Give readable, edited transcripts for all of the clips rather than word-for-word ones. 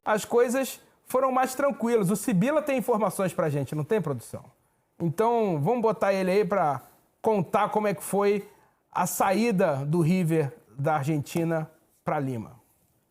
as coisas foram mais tranquilas. O Sibila tem informações pra gente, não tem, produção? Então, vamos botar ele aí para contar como é que foi a saída do River da Argentina para Lima.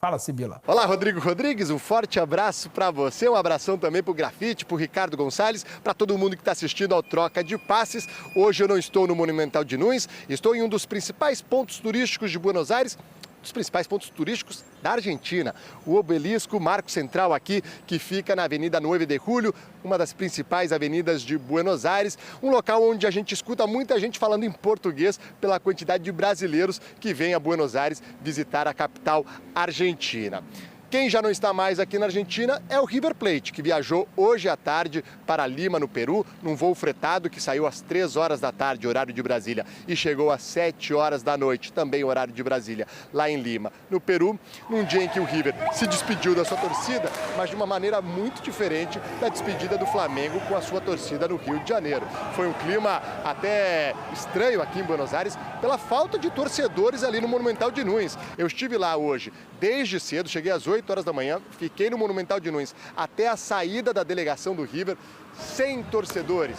Fala, Sibila. Olá, Rodrigo Rodrigues, um forte abraço para você, um abração também para o Grafite, para o Ricardo Gonçalves, para todo mundo que está assistindo ao Troca de Passes. Hoje eu não estou no Monumental de Nunes, estou em um dos principais pontos turísticos de Buenos Aires, dos principais pontos turísticos da Argentina, o Obelisco Marco Central aqui, que fica na Avenida 9 de Julho, uma das principais avenidas de Buenos Aires, um local onde a gente escuta muita gente falando em português pela quantidade de brasileiros que vêm a Buenos Aires visitar a capital argentina. Quem já não está mais aqui na Argentina é o River Plate, que viajou hoje à tarde para Lima, no Peru, num voo fretado que saiu às 3 horas da tarde, horário de Brasília, e chegou às 7 horas da noite, também horário de Brasília, lá em Lima, no Peru, num dia em que o River se despediu da sua torcida, mas de uma maneira muito diferente da despedida do Flamengo com a sua torcida no Rio de Janeiro. Foi um clima até estranho aqui em Buenos Aires, pela falta de torcedores ali no Monumental de Nunes. Eu estive lá hoje desde cedo, cheguei às 8 horas da manhã, fiquei no Monumental de Nunes até a saída da delegação do River, 100 torcedores.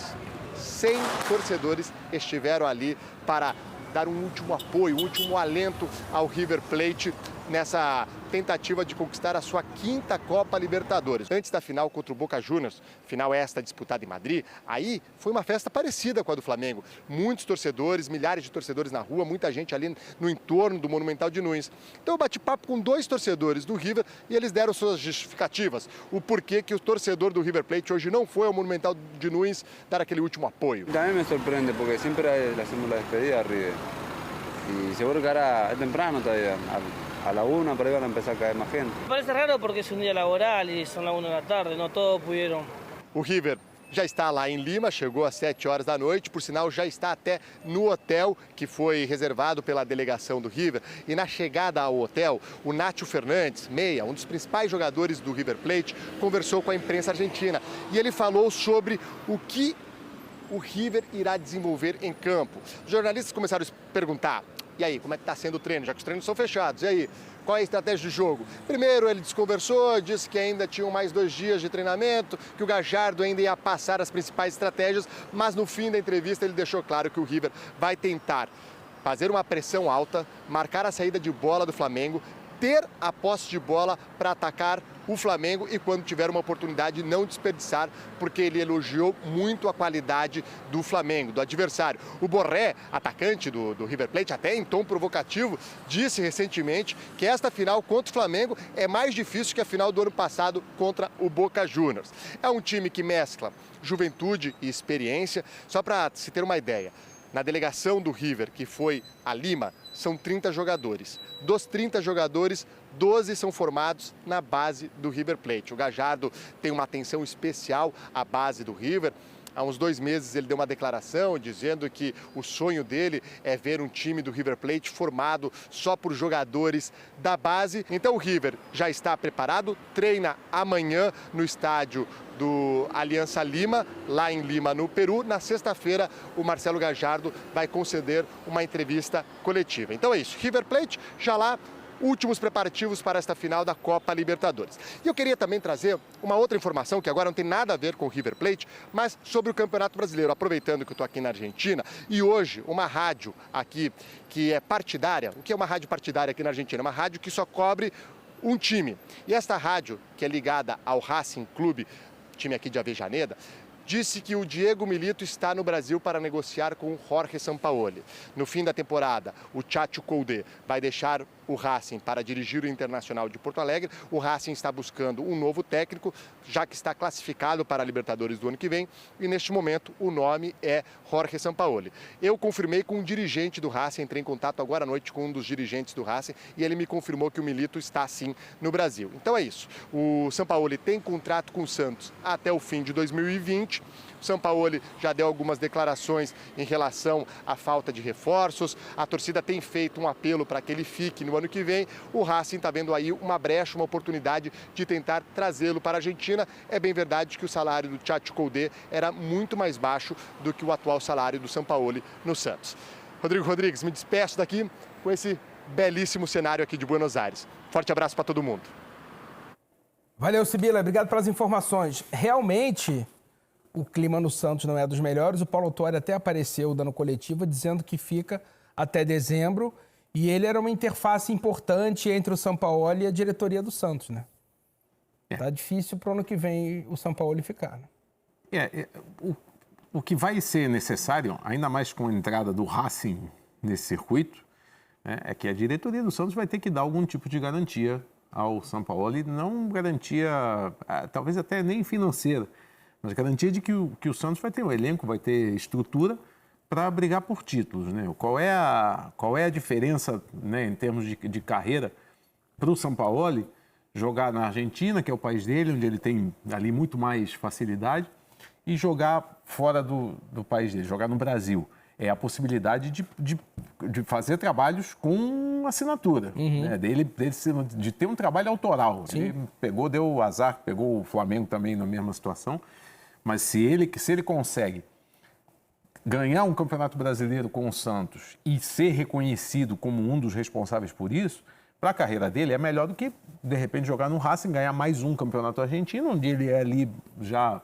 100 torcedores estiveram ali para dar um último apoio, um último alento ao River Plate nessa tentativa de conquistar a sua 5ª Copa Libertadores. Antes da final contra o Boca Juniors, final esta disputada em Madrid, aí foi uma festa parecida com a do Flamengo. Muitos torcedores, milhares de torcedores na rua, muita gente ali no entorno do Monumental de Nunes. Então eu bati papo com 2 torcedores do River e eles deram suas justificativas. O porquê que o torcedor do River Plate hoje não foi ao Monumental de Nunes dar aquele último apoio. Também me surpreende, porque sempre hacemos a despedida a River. E seguro que ahora é temprano todavía. A la 1 por ahí van a empezar a caer más gente. Parece raro porque es un día laboral y son las 1 de la tarde, no todos pudieron. O River já está lá em Lima, chegou às 7 horas da noite, por sinal já está até no hotel que foi reservado pela delegação do River. E na chegada ao hotel, o Nacho Fernandes, meia, um dos principais jogadores do River Plate, conversou com a imprensa argentina. E ele falou sobre o que o River irá desenvolver em campo. Os jornalistas começaram a perguntar: e aí, como é que está sendo o treino? Já que os treinos são fechados, e aí, qual é a estratégia de jogo? Primeiro ele desconversou, disse que ainda tinham mais 2 dias de treinamento, que o Gallardo ainda ia passar as principais estratégias, mas no fim da entrevista ele deixou claro que o River vai tentar fazer uma pressão alta, marcar a saída de bola do Flamengo, ter a posse de bola para atacar o Flamengo e, quando tiver uma oportunidade, não desperdiçar, porque ele elogiou muito a qualidade do Flamengo, do adversário. O Borré, atacante do River Plate, até em tom provocativo, disse recentemente que esta final contra o Flamengo é mais difícil que a final do ano passado contra o Boca Juniors. É um time que mescla juventude e experiência. Só para se ter uma ideia, na delegação do River, que foi a Lima, são 30 jogadores. Dos 30 jogadores, 12 são formados na base do River Plate. O Gallardo tem uma atenção especial à base do River. Há uns 2 meses ele deu uma declaração dizendo que o sonho dele é ver um time do River Plate formado só por jogadores da base. Então o River já está preparado, treina amanhã no estádio do Aliança Lima, lá em Lima, no Peru. Na sexta-feira, o Marcelo Gallardo vai conceder uma entrevista coletiva. Então é isso, River Plate já lá, últimos preparativos para esta final da Copa Libertadores. E eu queria também trazer uma outra informação que agora não tem nada a ver com o River Plate, mas sobre o Campeonato Brasileiro, aproveitando que eu estou aqui na Argentina. E hoje, uma rádio aqui que é partidária. O que é uma rádio partidária aqui na Argentina? Uma rádio que só cobre um time. E esta rádio, que é ligada ao Racing Clube, time aqui de Avejaneda, disse que o Diego Milito está no Brasil para negociar com o Jorge Sampaoli. No fim da temporada, o Chacho Coudet vai deixar o Racing para dirigir o Internacional de Porto Alegre. O Racing está buscando um novo técnico, já que está classificado para a Libertadores do ano que vem. E neste momento o nome é Jorge Sampaoli. Eu confirmei com um dirigente do Racing, entrei em contato agora à noite com um dos dirigentes do Racing e ele me confirmou que o Milito está sim no Brasil. Então é isso. O Sampaoli tem contrato com o Santos até o fim de 2020. O Sampaoli já deu algumas declarações em relação à falta de reforços. A torcida tem feito um apelo para que ele fique no ano que vem. O Racing está vendo aí uma brecha, uma oportunidade de tentar trazê-lo para a Argentina. É bem verdade que o salário do Chacho Coudet era muito mais baixo do que o atual salário do Sampaoli no Santos. Rodrigo Rodrigues, me despeço daqui com esse belíssimo cenário aqui de Buenos Aires. Forte abraço para todo mundo. Valeu, Sibila. Obrigado pelas informações. Realmente, o clima no Santos não é dos melhores. O Paulo Autuori até apareceu dando coletiva dizendo que fica até dezembro. E ele era uma interface importante entre o Sampaoli e a diretoria do Santos, né? Tá difícil para o ano que vem o Sampaoli ficar, né? O que vai ser necessário, ainda mais com a entrada do Racing nesse circuito, né, é que a diretoria do Santos vai ter que dar algum tipo de garantia ao Sampaoli, não garantia, talvez até nem financeira, mas garantia de que o Santos vai ter um elenco, vai ter estrutura para brigar por títulos, né? Qual é a diferença, né, em termos de carreira para o Sampaoli jogar na Argentina, que é o país dele, onde ele tem ali muito mais facilidade, e jogar fora do país dele, jogar no Brasil. É a possibilidade de fazer trabalhos com assinatura, né? De ter um trabalho autoral. Sim. Ele deu azar, pegou o Flamengo também na mesma situação, mas se ele consegue ganhar um Campeonato Brasileiro com o Santos e ser reconhecido como um dos responsáveis por isso, para a carreira dele é melhor do que, de repente, jogar no Racing, ganhar mais um Campeonato Argentino, onde ele é ali já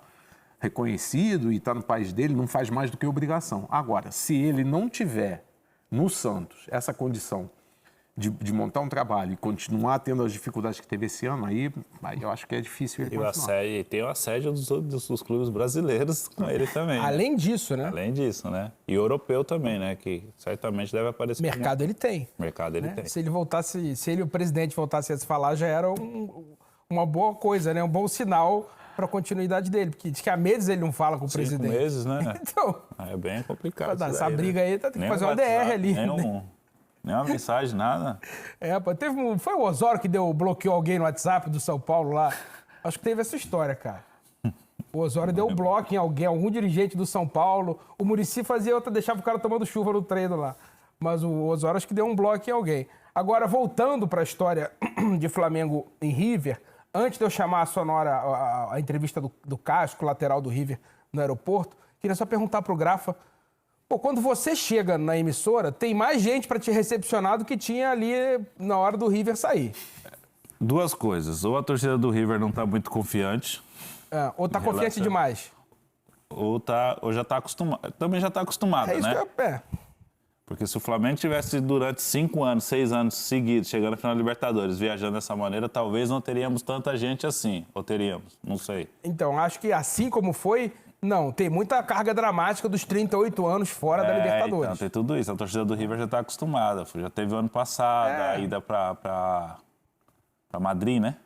reconhecido e está no país dele, não faz mais do que obrigação. Agora, se ele não tiver no Santos essa condição de montar um trabalho e continuar tendo as dificuldades que teve esse ano, aí eu acho que é difícil ele continuar. E tem o assédio dos clubes brasileiros com ele também. Além disso, né? Além disso, né? E europeu também, né? Que certamente deve aparecer. Mercado ele tem. Mercado ele né? tem. Se ele o presidente voltasse a se falar, já era uma boa coisa, né? Um bom sinal para a continuidade dele, porque diz que há meses ele não fala com o 5 presidente. meses, né? Então, É bem complicado. essa briga aí tem que Nem fazer um uma DR WhatsApp, ali. Nem uma mensagem, nada. Foi o Osório que bloqueou alguém no WhatsApp do São Paulo lá. Acho que teve essa história, cara. O Osório deu um bloco em algum dirigente do São Paulo. O Muricy fazia outra, deixava o cara tomando chuva no treino lá. Mas o Osório acho que deu um bloco em alguém. Agora, voltando para a história de Flamengo em River, antes de eu chamar a sonora, a entrevista do Casco, lateral do River, no aeroporto, queria só perguntar pro Grafa, quando você chega na emissora, tem mais gente para te recepcionar do que tinha ali na hora do River sair. Duas coisas. Ou a torcida do River não está muito confiante. Ou tá confiante demais. Ou já está acostumada. Também já está acostumada, É isso né? que Porque se o Flamengo tivesse durante 5 anos, 6 anos seguidos, chegando na final da Libertadores, viajando dessa maneira, talvez não teríamos tanta gente assim. Ou teríamos, não sei. Então, acho que assim como foi, não, tem muita carga dramática dos 38 anos fora da Libertadores. Então, tem tudo isso. A torcida do River já está acostumada. Já teve o ano passado, a ida para Madrid, né?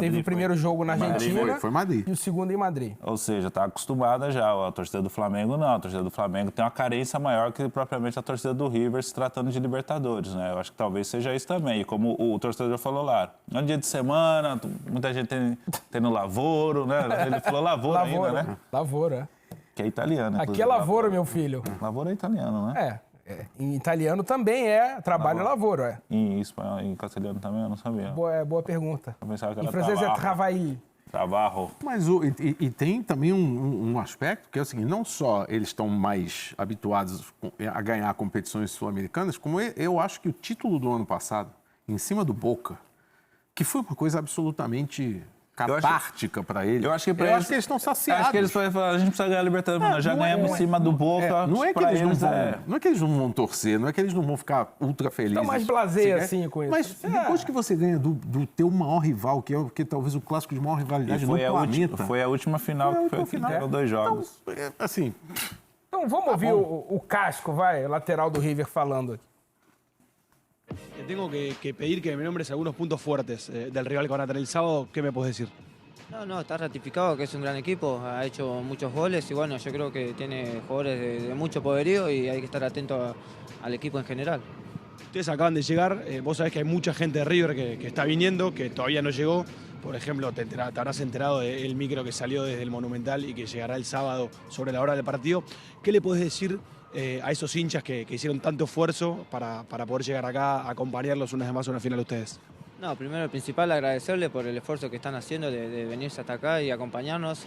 Teve o primeiro jogo na Argentina foi Madrid. E o segundo em Madrid. Ou seja, está acostumada já. A torcida do Flamengo não. A torcida do Flamengo tem uma carência maior que propriamente a torcida do River se tratando de Libertadores, né? Eu acho que talvez seja isso também. E como o torcedor falou lá, no dia de semana, muita gente tendo lavoro, né? Ele falou lavoro ainda, né? Lavoro, Que é italiano. Aqui é lavoro, meu filho. Lavoro é italiano, né? Em italiano também trabalho lavoro, Em espanhol, em castelhano também, eu não sabia. Boa pergunta. Eu pensava que Em era francês é travail. trabalho. Mas tem também um aspecto que é o seguinte, não só eles estão mais habituados a ganhar competições sul-americanas, como eu acho que o título do ano passado, em cima do Boca, que foi uma coisa absolutamente catártica para eles. Eu acho que eles estão saciados. Acho que eles podem falar, a gente precisa ganhar a Libertadores, nós já ganhamos em cima do Boca. Não é que eles não é que eles não vão torcer, não é que eles não vão ficar ultra felizes. Estão mais blasé assim com isso. Mas depois que você ganha do teu maior rival, que é talvez o clássico de maior rivalidade no planeta. Foi a última final que deram 2 jogos. Então, assim... Então vamos ouvir o Casco, lateral do River, falando aqui. Tengo que pedir que me nombres algunos puntos fuertes del rival que van a tener el sábado. ¿Qué me puedes decir? No, está ratificado que es un gran equipo, ha hecho muchos goles y bueno, yo creo que tiene jugadores de mucho poderío y hay que estar atento al equipo en general. Ustedes acaban de llegar, vos sabés que hay mucha gente de River que está viniendo, que todavía no llegó. Por ejemplo, te habrás enterado del micro que salió desde el Monumental y que llegará el sábado sobre la hora del partido. ¿Qué le podés decir a esos hinchas que hicieron tanto esfuerzo para poder llegar acá a acompañarlos una vez más a una final de ustedes? No, primero y principal agradecerle por el esfuerzo que están haciendo de venirse hasta acá y acompañarnos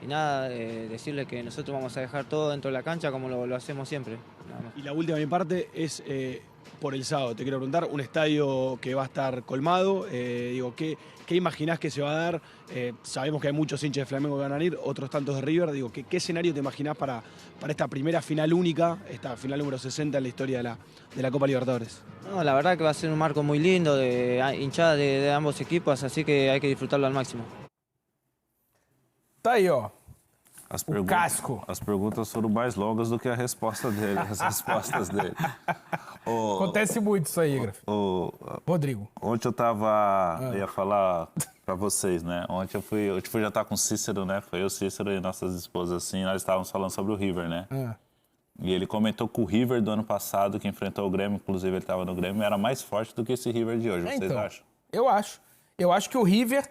y nada, decirles que nosotros vamos a dejar todo dentro de la cancha como lo hacemos siempre. Nada más. Y la última de mi parte es, por el sábado. Te quiero preguntar, un estadio que va a estar colmado, digo, ¿qué imaginás que se va a dar? Sabemos que hay muchos hinchas de Flamengo que van a ir, otros tantos de River. Digo, ¿qué escenario te imaginás para esta primera final única, esta final número 60 en la historia de la Copa Libertadores? No, la verdad que va a ser un marco muy lindo, de hinchada de ambos equipos, así que hay que disfrutarlo al máximo. Tá aí, ó. Casco. As perguntas foram mais longas do que as respostas dele. Acontece muito isso aí, Graf. Rodrigo. Ontem eu ia falar para vocês, né? Ontem eu fui jantar com o Cícero, né? Foi eu, Cícero e nossas esposas, assim, nós estávamos falando sobre o River, né? E ele comentou que o River do ano passado, que enfrentou o Grêmio, inclusive ele estava no Grêmio, era mais forte do que esse River de hoje. Vocês acham? Eu acho. Eu acho que o River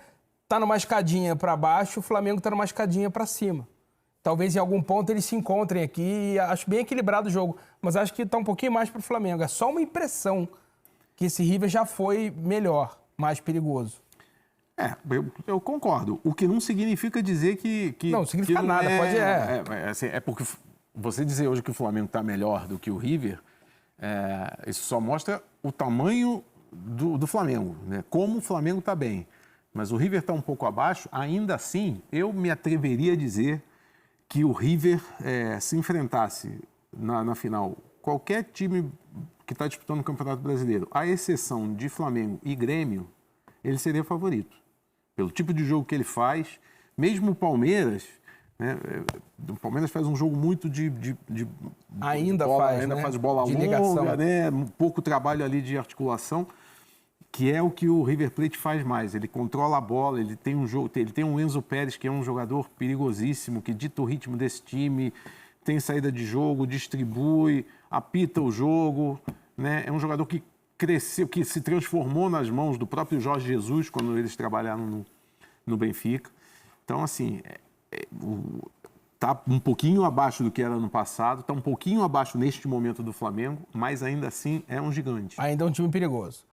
tá numa escadinha para baixo, o Flamengo tá numa escadinha para cima. Talvez em algum ponto eles se encontrem aqui e acho bem equilibrado o jogo. Mas acho que está um pouquinho mais para o Flamengo. É só uma impressão que esse River já foi melhor, mais perigoso. Eu concordo. O que não significa dizer que não significa que nada. É porque você dizer hoje que o Flamengo está melhor do que o River, isso só mostra o tamanho do Flamengo, né? Como o Flamengo está bem. Mas o River está um pouco abaixo. Ainda assim, eu me atreveria a dizer que o River, se enfrentasse na final qualquer time que está disputando o Campeonato Brasileiro, à exceção de Flamengo e Grêmio, ele seria favorito. Pelo tipo de jogo que ele faz, mesmo o Palmeiras, né, o Palmeiras faz um jogo muito de ainda bola, faz, ainda né? faz bola de longa, ligação. né, um pouco trabalho ali de articulação, que é o que o River Plate faz mais. Ele controla a bola, ele tem um Enzo Pérez, que é um jogador perigosíssimo, que dita o ritmo desse time, tem saída de jogo, distribui, apita o jogo, né? É um jogador que cresceu, que se transformou nas mãos do próprio Jorge Jesus quando eles trabalharam no Benfica. Então, assim, está um pouquinho abaixo do que era no passado, está um pouquinho abaixo neste momento do Flamengo, mas ainda assim é um gigante. Ainda é um time perigoso.